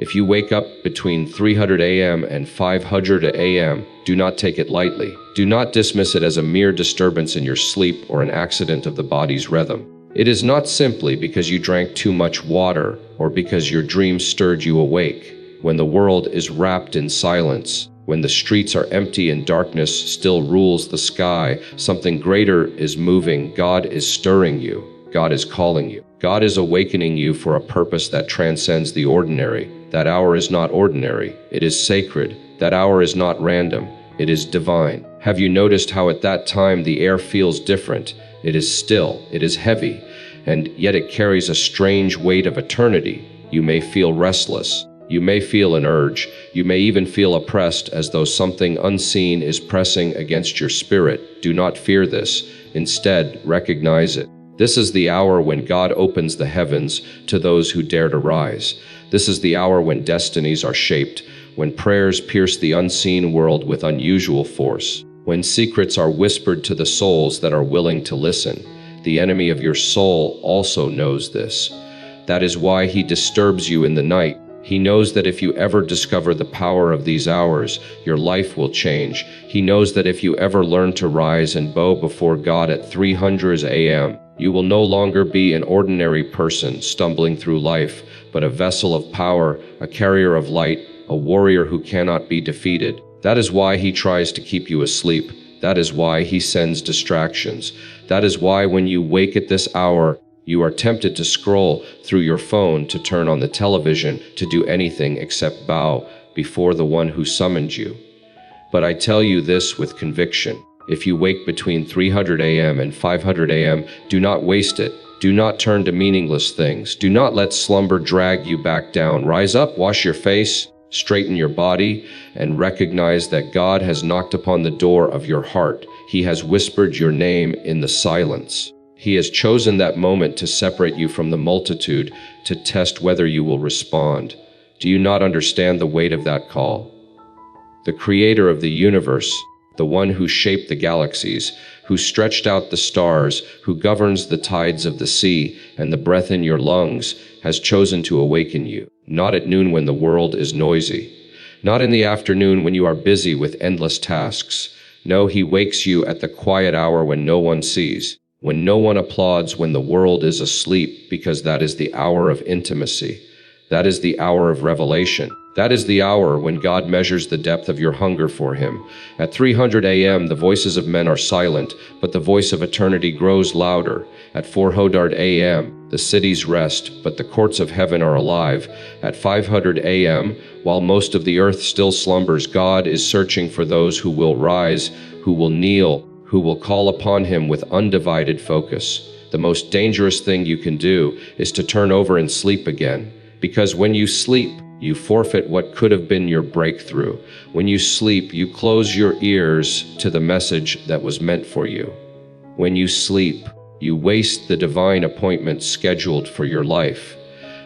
If you wake up between 300 a.m. and 500 a.m., do not take it lightly. Do not dismiss it as a mere disturbance in your sleep or an accident of the body's rhythm. It is not simply because you drank too much water or because your dreams stirred you awake. When the world is wrapped in silence, when the streets are empty and darkness still rules the sky, something greater is moving. God is stirring you. God is calling you. God is awakening you for a purpose that transcends the ordinary. That hour is not ordinary. It is sacred. That hour is not random. It is divine. Have you noticed how at that time the air feels different? It is still, it is heavy, and yet it carries a strange weight of eternity. You may feel restless. You may feel an urge. You may even feel oppressed as though something unseen is pressing against your spirit. Do not fear this. Instead, recognize it. This is the hour when God opens the heavens to those who dare to rise. This is the hour when destinies are shaped, when prayers pierce the unseen world with unusual force, when secrets are whispered to the souls that are willing to listen. The enemy of your soul also knows this. That is why he disturbs you in the night. He knows that if you ever discover the power of these hours, your life will change. He knows that if you ever learn to rise and bow before God at 300 a.m., you will no longer be an ordinary person stumbling through life, but a vessel of power, a carrier of light, a warrior who cannot be defeated. That is why he tries to keep you asleep. That is why he sends distractions. That is why when you wake at this hour, you are tempted to scroll through your phone, to turn on the television, to do anything except bow before the one who summoned you. But I tell you this with conviction. If you wake between 300 a.m. and 500 a.m., do not waste it. Do not turn to meaningless things. Do not let slumber drag you back down. Rise up, wash your face, straighten your body, and recognize that God has knocked upon the door of your heart. He has whispered your name in the silence. He has chosen that moment to separate you from the multitude, to test whether you will respond. Do you not understand the weight of that call? The creator of the universe, the one who shaped the galaxies, who stretched out the stars, who governs the tides of the sea and the breath in your lungs, has chosen to awaken you. Not at noon when the world is noisy. Not in the afternoon when you are busy with endless tasks. No, he wakes you at the quiet hour when no one sees, when no one applauds, when the world is asleep, because that is the hour of intimacy. That is the hour of revelation. That is the hour when God measures the depth of your hunger for him. At 300 a.m., the voices of men are silent, but the voice of eternity grows louder. At 400 a.m., the cities rest, but the courts of heaven are alive. At 500 a.m., while most of the earth still slumbers, God is searching for those who will rise, who will kneel, who will call upon him with undivided focus. The most dangerous thing you can do is to turn over and sleep again. Because when you sleep, you forfeit what could have been your breakthrough. When you sleep, you close your ears to the message that was meant for you. When you sleep, you waste the divine appointment scheduled for your life.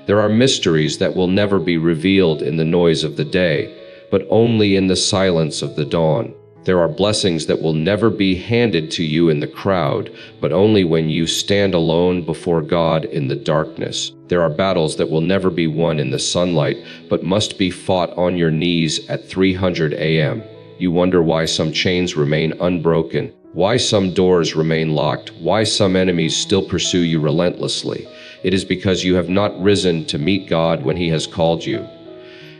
There are mysteries that will never be revealed in the noise of the day, but only in the silence of the dawn. There are blessings that will never be handed to you in the crowd, but only when you stand alone before God in the darkness. There are battles that will never be won in the sunlight, but must be fought on your knees at 300 a.m. You wonder why some chains remain unbroken, why some doors remain locked, why some enemies still pursue you relentlessly. It is because you have not risen to meet God when he has called you.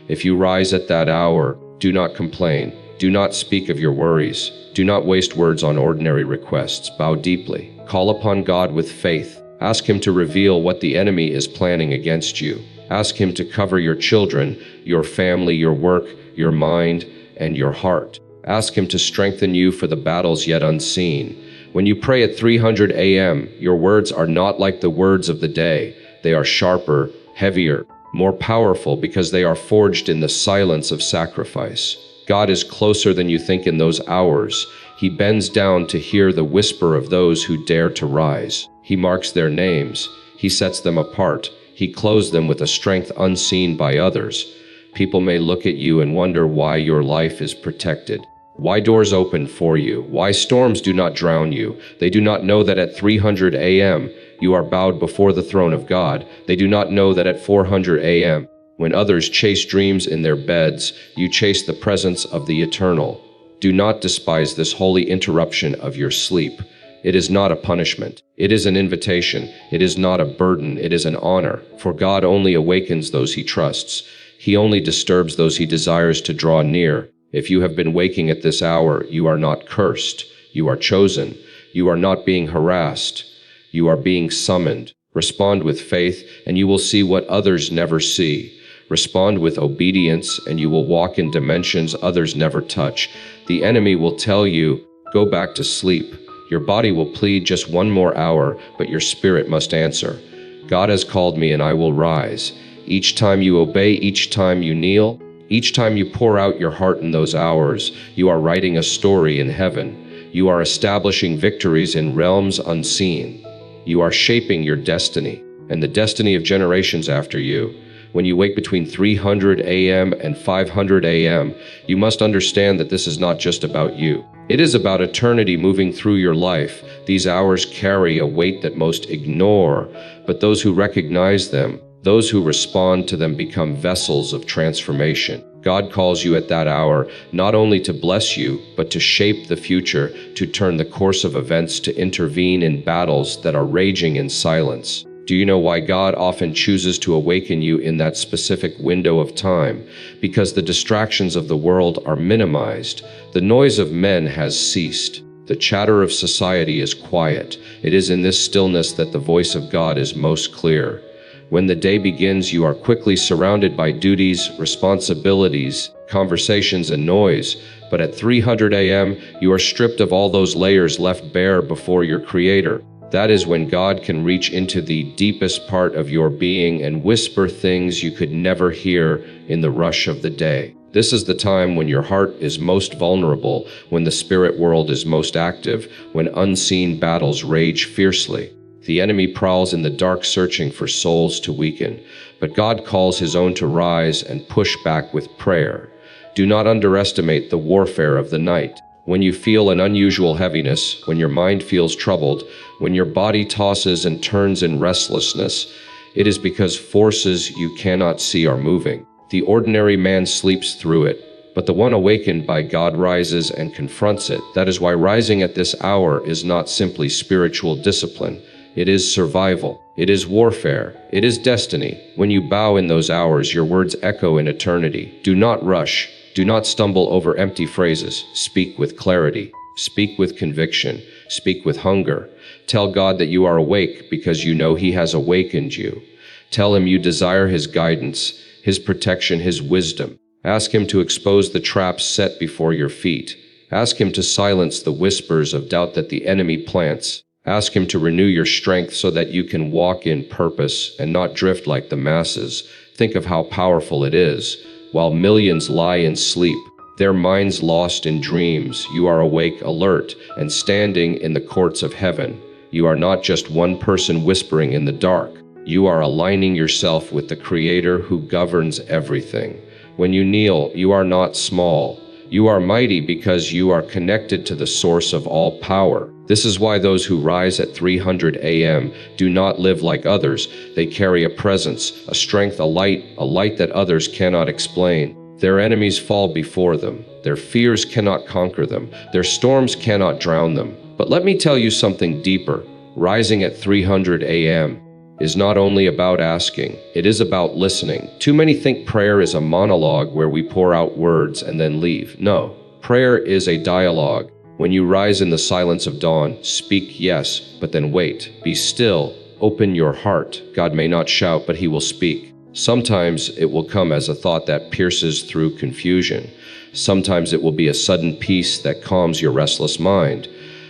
If you rise at that hour, do not complain. Do not speak of your worries. Do not waste words on ordinary requests. Bow deeply. Call upon God with faith. Ask him to reveal what the enemy is planning against you. Ask him to cover your children, your family, your work, your mind, and your heart. Ask him to strengthen you for the battles yet unseen. When you pray at 300 a.m., your words are not like the words of the day. They are sharper, heavier, more powerful because they are forged in the silence of sacrifice. God is closer than you think in those hours. He bends down to hear the whisper of those who dare to rise. He marks their names. He sets them apart. He clothes them with a strength unseen by others. People may look at you and wonder why your life is protected, why doors open for you, why storms do not drown you. They do not know that at 300 a.m. you are bowed before the throne of God. They do not know that at 400 a.m. When others chase dreams in their beds, you chase the presence of the eternal. Do not despise this holy interruption of your sleep. It is not a punishment. It is an invitation. It is not a burden. It is an honor. For God only awakens those he trusts. He only disturbs those he desires to draw near. If you have been waking at this hour, you are not cursed. You are chosen. You are not being harassed. You are being summoned. Respond with faith, and you will see what others never see. Respond with obedience, and you will walk in dimensions others never touch. The enemy will tell you, go back to sleep. Your body will plead just one more hour, but your spirit must answer. God has called me, and I will rise. Each time you obey, each time you kneel, each time you pour out your heart in those hours, you are writing a story in heaven. You are establishing victories in realms unseen. You are shaping your destiny, and the destiny of generations after you. When you wake between 300 a.m. and 500 a.m., you must understand that this is not just about you. It is about eternity moving through your life. These hours carry a weight that most ignore, but those who recognize them, those who respond to them, become vessels of transformation. God calls you at that hour not only to bless you, but to shape the future, to turn the course of events, to intervene in battles that are raging in silence. Do you know why God often chooses to awaken you in that specific window of time? Because the distractions of the world are minimized. The noise of men has ceased. The chatter of society is quiet. It is in this stillness that the voice of God is most clear. When the day begins, you are quickly surrounded by duties, responsibilities, conversations, and noise. But at 300 a.m., you are stripped of all those layers, left bare before your Creator. That is when God can reach into the deepest part of your being and whisper things you could never hear in the rush of the day. This is the time when your heart is most vulnerable, when the spirit world is most active, when unseen battles rage fiercely. The enemy prowls in the dark searching for souls to weaken, but God calls his own to rise and push back with prayer. Do not underestimate the warfare of the night. When you feel an unusual heaviness, when your mind feels troubled, when your body tosses and turns in restlessness, it is because forces you cannot see are moving. The ordinary man sleeps through it, but the one awakened by God rises and confronts it. That is why rising at this hour is not simply spiritual discipline. It is survival. It is warfare. It is destiny. When you bow in those hours, your words echo in eternity. Do not rush. Do not stumble over empty phrases. Speak with clarity. Speak with conviction. Speak with hunger. Tell God that you are awake because you know He has awakened you. Tell Him you desire His guidance, His protection, His wisdom. Ask Him to expose the traps set before your feet. Ask Him to silence the whispers of doubt that the enemy plants. Ask Him to renew your strength so that you can walk in purpose and not drift like the masses. Think of how powerful it is. While millions lie in sleep, their minds lost in dreams, you are awake, alert, and standing in the courts of heaven. You are not just one person whispering in the dark. You are aligning yourself with the Creator who governs everything. When you kneel, you are not small. You are mighty because you are connected to the source of all power. This is why those who rise at 300 a.m. do not live like others. They carry a presence, a strength, a light that others cannot explain. Their enemies fall before them. Their fears cannot conquer them. Their storms cannot drown them. But let me tell you something deeper. Rising at 300 a.m. is not only about asking, it is about listening. Too many think prayer is a monologue where we pour out words and then leave. No, prayer is a dialogue. When you rise in the silence of dawn, speak yes, but then wait. Be still. Open your heart. God may not shout, but He will speak. Sometimes it will come as a thought that pierces through confusion. Sometimes it will be a sudden peace that calms your restless mind.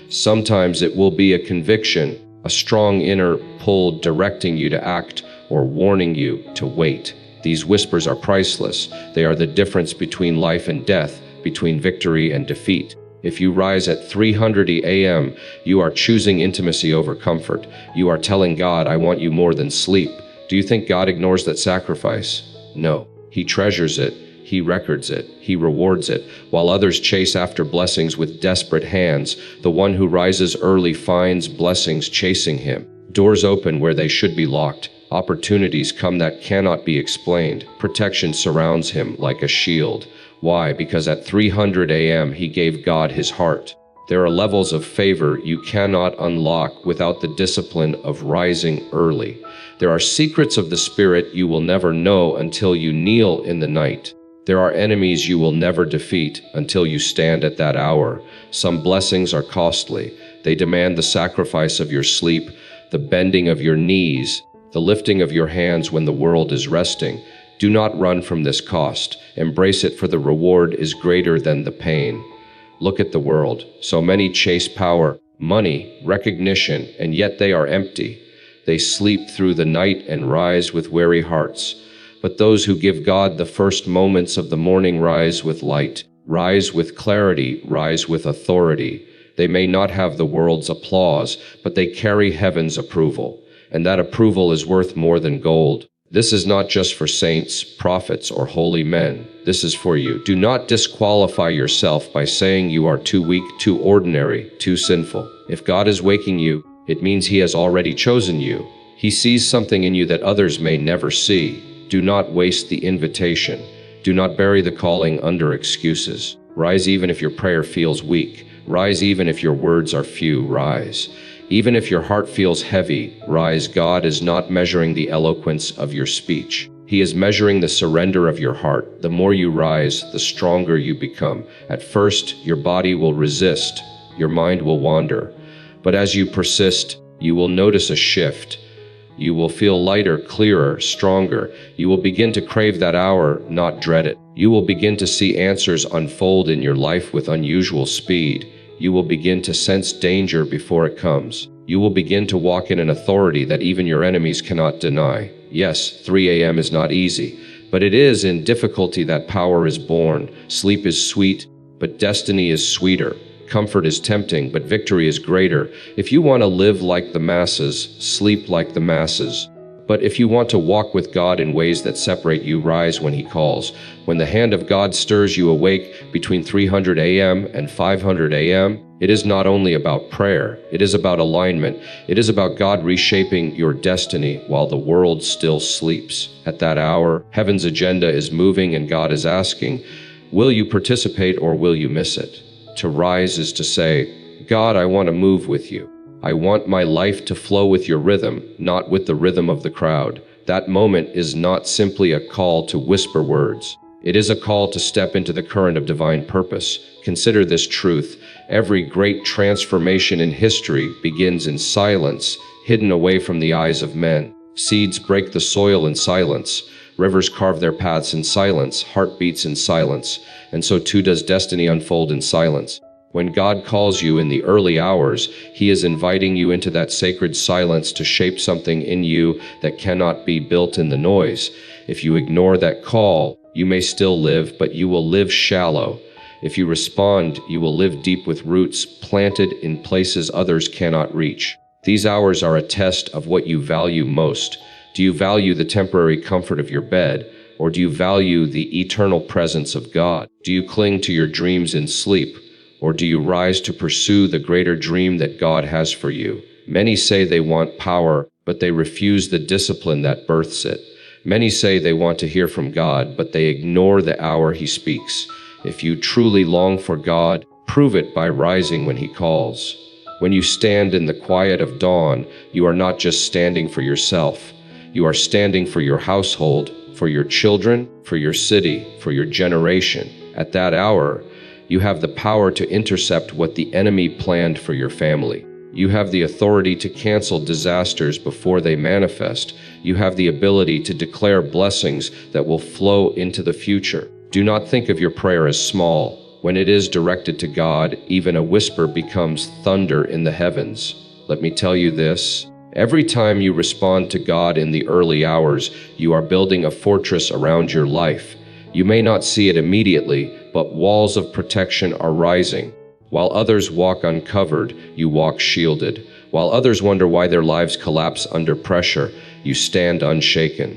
Sometimes it will be a conviction, a strong inner pull directing you to act or warning you to wait. These whispers are priceless. They are the difference between life and death, between victory and defeat. If you rise at 300 a.m., you are choosing intimacy over comfort. You are telling God, I want you more than sleep. Do you think God ignores that sacrifice? No. He treasures it. He records it. He rewards it. While others chase after blessings with desperate hands, the one who rises early finds blessings chasing him. Doors open where they should be locked. Opportunities come that cannot be explained. Protection surrounds him like a shield. Why? Because at 300 a.m. he gave God his heart. There are levels of favor you cannot unlock without the discipline of rising early. There are secrets of the Spirit you will never know until you kneel in the night. There are enemies you will never defeat until you stand at that hour. Some blessings are costly. They demand the sacrifice of your sleep, the bending of your knees, the lifting of your hands when the world is resting. Do not run from this cost. Embrace it, for the reward is greater than the pain. Look at the world. So many chase power, money, recognition, and yet they are empty. They sleep through the night and rise with weary hearts. But those who give God the first moments of the morning rise with light, rise with clarity, rise with authority. They may not have the world's applause, but they carry heaven's approval. And that approval is worth more than gold. This is not just for saints, prophets, or holy men. This is for you. Do not disqualify yourself by saying you are too weak, too ordinary, too sinful. If God is waking you, it means He has already chosen you. He sees something in you that others may never see. Do not waste the invitation. Do not bury the calling under excuses. Rise even if your prayer feels weak. Rise even if your words are few. Rise. Even if your heart feels heavy, rise. God is not measuring the eloquence of your speech. He is measuring the surrender of your heart. The more you rise, the stronger you become. At first, your body will resist. Your mind will wander. But as you persist, you will notice a shift. You will feel lighter, clearer, stronger. You will begin to crave that hour, not dread it. You will begin to see answers unfold in your life with unusual speed. You will begin to sense danger before it comes. You will begin to walk in an authority that even your enemies cannot deny. Yes, 3 a.m. is not easy, but it is in difficulty that power is born. Sleep is sweet, but destiny is sweeter. Comfort is tempting, but victory is greater. If you want to live like the masses, sleep like the masses. But if you want to walk with God in ways that separate you, rise when He calls. When the hand of God stirs you awake between 300 a.m. and 500 a.m., it is not only about prayer. It is about alignment. It is about God reshaping your destiny while the world still sleeps. At that hour, heaven's agenda is moving and God is asking, will you participate or will you miss it? To rise is to say, God, I want to move with you. I want my life to flow with your rhythm, not with the rhythm of the crowd. That moment is not simply a call to whisper words. It is a call to step into the current of divine purpose. Consider this truth. Every great transformation in history begins in silence, hidden away from the eyes of men. Seeds break the soil in silence. Rivers carve their paths in silence. Heart beats in silence. And so too does destiny unfold in silence. When God calls you in the early hours, He is inviting you into that sacred silence to shape something in you that cannot be built in the noise. If you ignore that call, you may still live, but you will live shallow. If you respond, you will live deep with roots planted in places others cannot reach. These hours are a test of what you value most. Do you value the temporary comfort of your bed, or do you value the eternal presence of God? Do you cling to your dreams in sleep, or do you rise to pursue the greater dream that God has for you? Many say they want power, but they refuse the discipline that births it. Many say they want to hear from God, but they ignore the hour He speaks. If you truly long for God, prove it by rising when He calls. When you stand in the quiet of dawn, you are not just standing for yourself. You are standing for your household, for your children, for your city, for your generation. At that hour, you have the power to intercept what the enemy planned for your family. You have the authority to cancel disasters before they manifest. You have the ability to declare blessings that will flow into the future. Do not think of your prayer as small. When it is directed to God, even a whisper becomes thunder in the heavens. Let me tell you this. Every time you respond to God in the early hours, you are building a fortress around your life. You may not see it immediately, but walls of protection are rising. While others walk uncovered, you walk shielded. While others wonder why their lives collapse under pressure, you stand unshaken.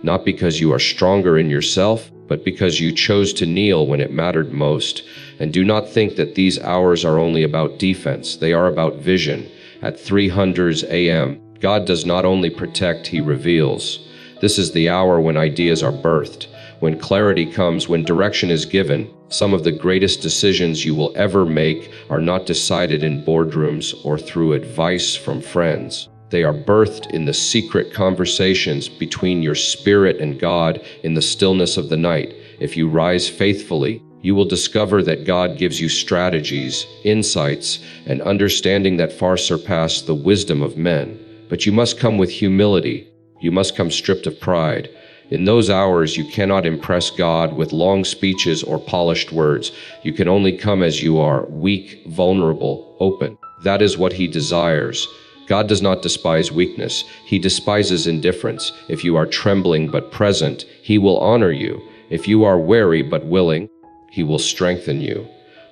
Not because you are stronger in yourself, but because you chose to kneel when it mattered most. And do not think that these hours are only about defense. They are about vision. At 300 a.m., God does not only protect, He reveals. This is the hour when ideas are birthed, when clarity comes, when direction is given. Some of the greatest decisions you will ever make are not decided in boardrooms or through advice from friends. They are birthed in the secret conversations between your spirit and God in the stillness of the night. If you rise faithfully, you will discover that God gives you strategies, insights, and understanding that far surpass the wisdom of men. But you must come with humility. You must come stripped of pride. In those hours, you cannot impress God with long speeches or polished words. You can only come as you are, weak, vulnerable, open. That is what He desires. God does not despise weakness. He despises indifference. If you are trembling but present, He will honor you. If you are wary but willing, He will strengthen you.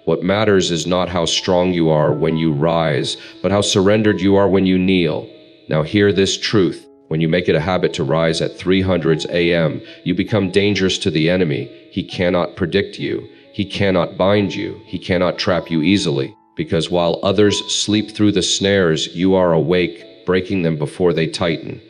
What matters is not how strong you are when you rise, but how surrendered you are when you kneel. Now hear this truth. When you make it a habit to rise at 300 a.m., you become dangerous to the enemy. He cannot predict you. He cannot bind you. He cannot trap you easily. Because while others sleep through the snares, you are awake, breaking them before they tighten.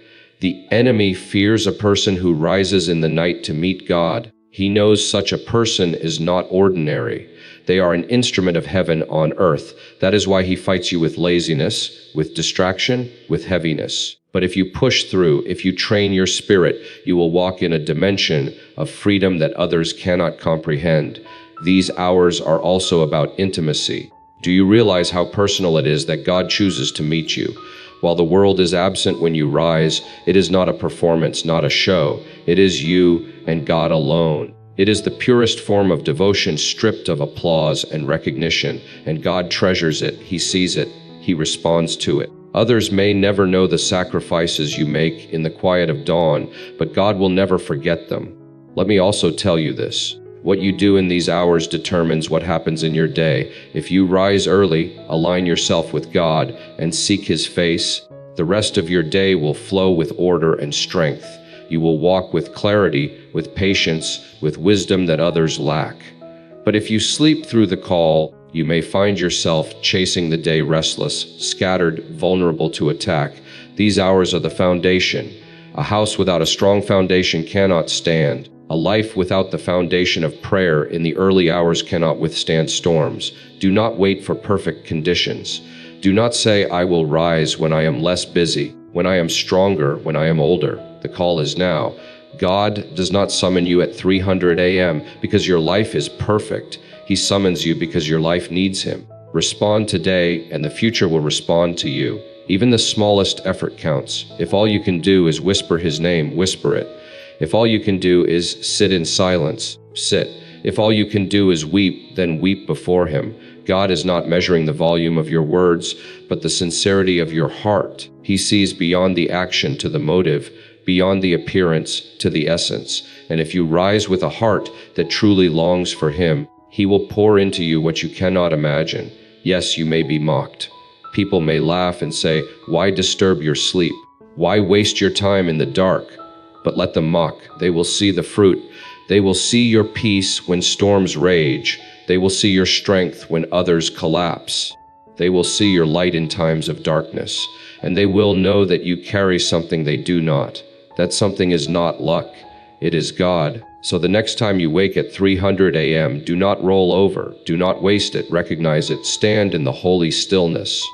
The enemy fears a person who rises in the night to meet God. He knows such a person is not ordinary. They are an instrument of heaven on earth. That is why he fights you with laziness, with distraction, with heaviness. But if you push through, if you train your spirit, you will walk in a dimension of freedom that others cannot comprehend. These hours are also about intimacy. Do you realize how personal it is that God chooses to meet you? While the world is absent when you rise, it is not a performance, not a show. It is you and God alone. It is the purest form of devotion stripped of applause and recognition, and God treasures it. He sees it. He responds to it. Others may never know the sacrifices you make in the quiet of dawn, but God will never forget them. Let me also tell you this. What you do in these hours determines what happens in your day. If you rise early, align yourself with God, and seek His face, the rest of your day will flow with order and strength. You will walk with clarity, with patience, with wisdom that others lack. But if you sleep through the call, you may find yourself chasing the day restless, scattered, vulnerable to attack. These hours are the foundation. A house without a strong foundation cannot stand. A life without the foundation of prayer in the early hours cannot withstand storms. Do not wait for perfect conditions. Do not say, I will rise when I am less busy, when I am stronger, when I am older. The call is now. God does not summon you at 300 a.m. because your life is perfect. He summons you because your life needs Him. Respond today, and the future will respond to you. Even the smallest effort counts. If all you can do is whisper His name, whisper it. If all you can do is sit in silence, sit. If all you can do is weep, then weep before Him. God is not measuring the volume of your words, but the sincerity of your heart. He sees beyond the action to the motive, beyond the appearance to the essence. And if you rise with a heart that truly longs for Him, He will pour into you what you cannot imagine. Yes, you may be mocked. People may laugh and say, why disturb your sleep? Why waste your time in the dark? But let them mock. They will see the fruit. They will see your peace when storms rage. They will see your strength when others collapse. They will see your light in times of darkness. And they will know that you carry something they do not. That something is not luck. It is God. So the next time you wake at 300 a.m., do not roll over. Do not waste it. Recognize it. Stand in the holy stillness.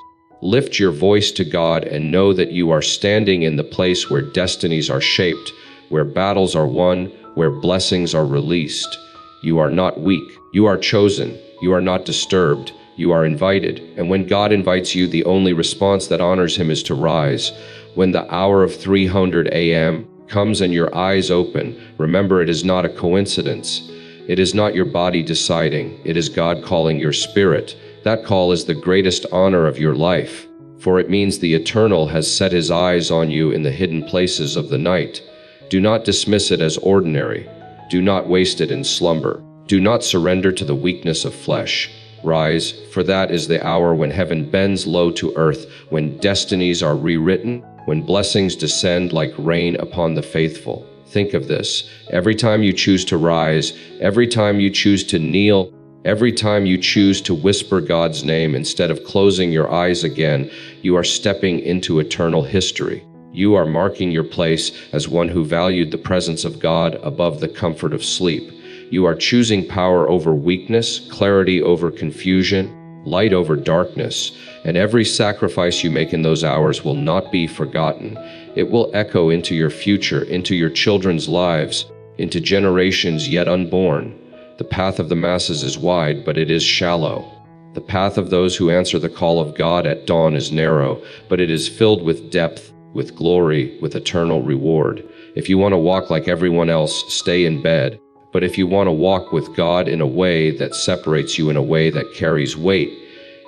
Lift your voice to God and know that you are standing in the place where destinies are shaped, where battles are won, where blessings are released. You are not weak. You are chosen. You are not disturbed. You are invited. And when God invites you, the only response that honors Him is to rise. When the hour of 300 a.m. comes and your eyes open, remember it is not a coincidence. It is not your body deciding. It is God calling your spirit. That call is the greatest honor of your life, for it means the Eternal has set His eyes on you in the hidden places of the night. Do not dismiss it as ordinary. Do not waste it in slumber. Do not surrender to the weakness of flesh. Rise, for that is the hour when heaven bends low to earth, when destinies are rewritten, when blessings descend like rain upon the faithful. Think of this. Every time you choose to rise, every time you choose to kneel, Every time you choose to whisper God's name instead of closing your eyes again, you are stepping into eternal history. You are marking your place as one who valued the presence of God above the comfort of sleep. You are choosing power over weakness, clarity over confusion, light over darkness, and every sacrifice you make in those hours will not be forgotten. It will echo into your future, into your children's lives, into generations yet unborn. The path of the masses is wide, but it is shallow. The path of those who answer the call of God at dawn is narrow, but it is filled with depth, with glory, with eternal reward. If you want to walk like everyone else, stay in bed. But if you want to walk with God in a way that separates you, in a way that carries weight,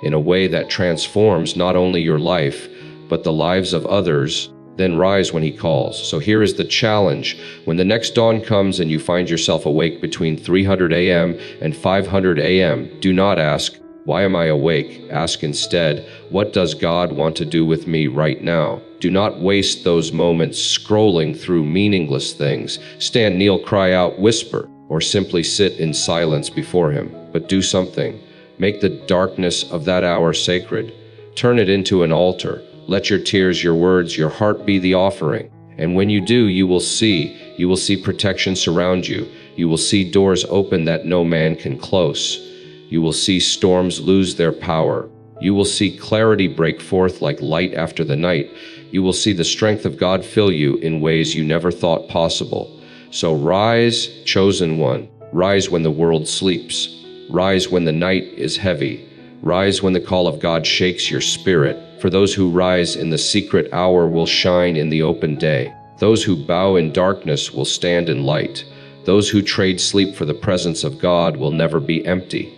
in a way that transforms not only your life, but the lives of others, then rise when He calls. So here is the challenge. When the next dawn comes and you find yourself awake between 300 a.m. and 500 a.m., do not ask, "Why am I awake?" Ask instead, "What does God want to do with me right now?" Do not waste those moments scrolling through meaningless things. Stand, kneel, cry out, whisper, or simply sit in silence before Him. But do something. Make the darkness of that hour sacred. Turn it into an altar. Let your tears, your words, your heart be the offering. And when you do, you will see protection surround you. You will see doors open that no man can close. You will see storms lose their power. You will see clarity break forth like light after the night. You will see the strength of God fill you in ways you never thought possible. So rise, chosen one. Rise when the world sleeps. Rise when the night is heavy. Rise when the call of God shakes your spirit. For those who rise in the secret hour will shine in the open day. Those who bow in darkness will stand in light. Those who trade sleep for the presence of God will never be empty.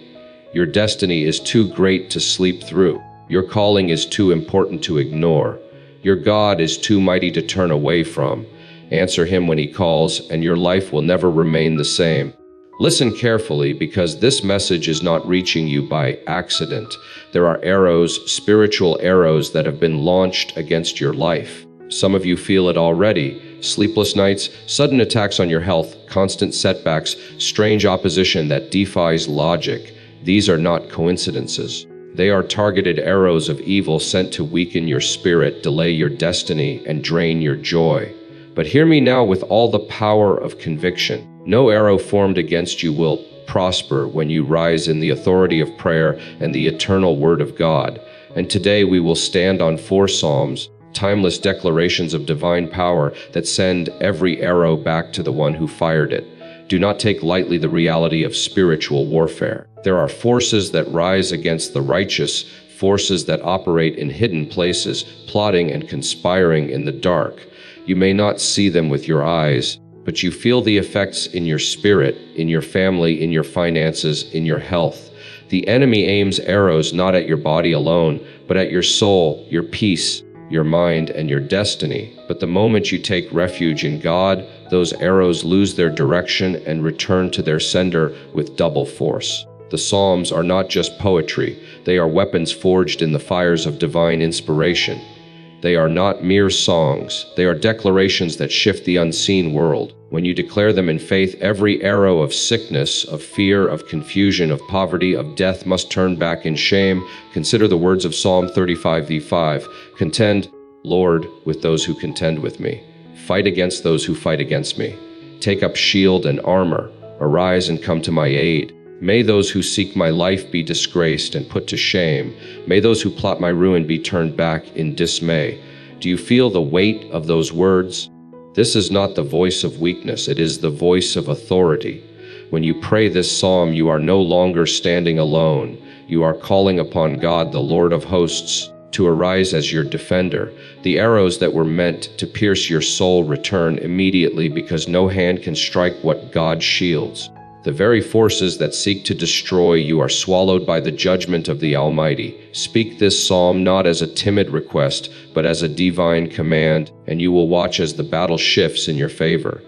Your destiny is too great to sleep through. Your calling is too important to ignore. Your God is too mighty to turn away from. Answer Him when He calls, and your life will never remain the same. Listen carefully, because this message is not reaching you by accident. There are arrows, spiritual arrows, that have been launched against your life. Some of you feel it already. Sleepless nights, sudden attacks on your health, constant setbacks, strange opposition that defies logic. These are not coincidences. They are targeted arrows of evil sent to weaken your spirit, delay your destiny, and drain your joy. But hear me now with all the power of conviction. No arrow formed against you will prosper when you rise in the authority of prayer and the eternal Word of God. And today we will stand on 4 Psalms, timeless declarations of divine power that send every arrow back to the one who fired it. Do not take lightly the reality of spiritual warfare. There are forces that rise against the righteous, forces that operate in hidden places, plotting and conspiring in the dark. You may not see them with your eyes, but you feel the effects in your spirit, in your family, in your finances, in your health. The enemy aims arrows not at your body alone, but at your soul, your peace, your mind, and your destiny. But the moment you take refuge in God, those arrows lose their direction and return to their sender with double force. The Psalms are not just poetry. They are weapons forged in the fires of divine inspiration. They are not mere songs. They are declarations that shift the unseen world. When you declare them in faith, every arrow of sickness, of fear, of confusion, of poverty, of death must turn back in shame. Consider the words of Psalm 35:5. Contend, Lord, with those who contend with me. Fight against those who fight against me. Take up shield and armor. Arise and come to my aid. May those who seek my life be disgraced and put to shame. May those who plot my ruin be turned back in dismay. Do you feel the weight of those words? This is not the voice of weakness. It is the voice of authority. When you pray this psalm, you are no longer standing alone. You are calling upon God, the Lord of hosts, to arise as your defender. The arrows that were meant to pierce your soul return immediately, because no hand can strike what God shields. The very forces that seek to destroy you are swallowed by the judgment of the Almighty. Speak this psalm not as a timid request, but as a divine command, and you will watch as the battle shifts in your favor.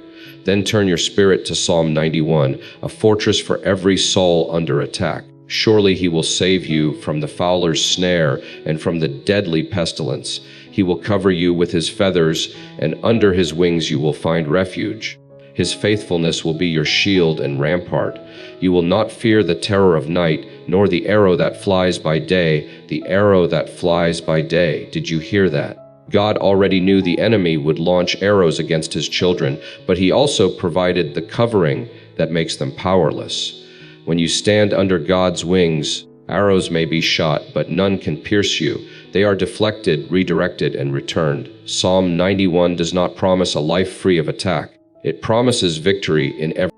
Then turn your spirit to Psalm 91, a fortress for every soul under attack. Surely He will save you from the fowler's snare and from the deadly pestilence. He will cover you with His feathers, and under His wings you will find refuge. His faithfulness will be your shield and rampart. You will not fear the terror of night, nor the arrow that flies by day, the arrow that flies by day. Did you hear that? God already knew the enemy would launch arrows against his children, but he also provided the covering that makes them powerless. When you stand under God's wings, arrows may be shot, but none can pierce you. They are deflected, redirected, and returned. Psalm 91 does not promise a life free of attack. It promises victory in every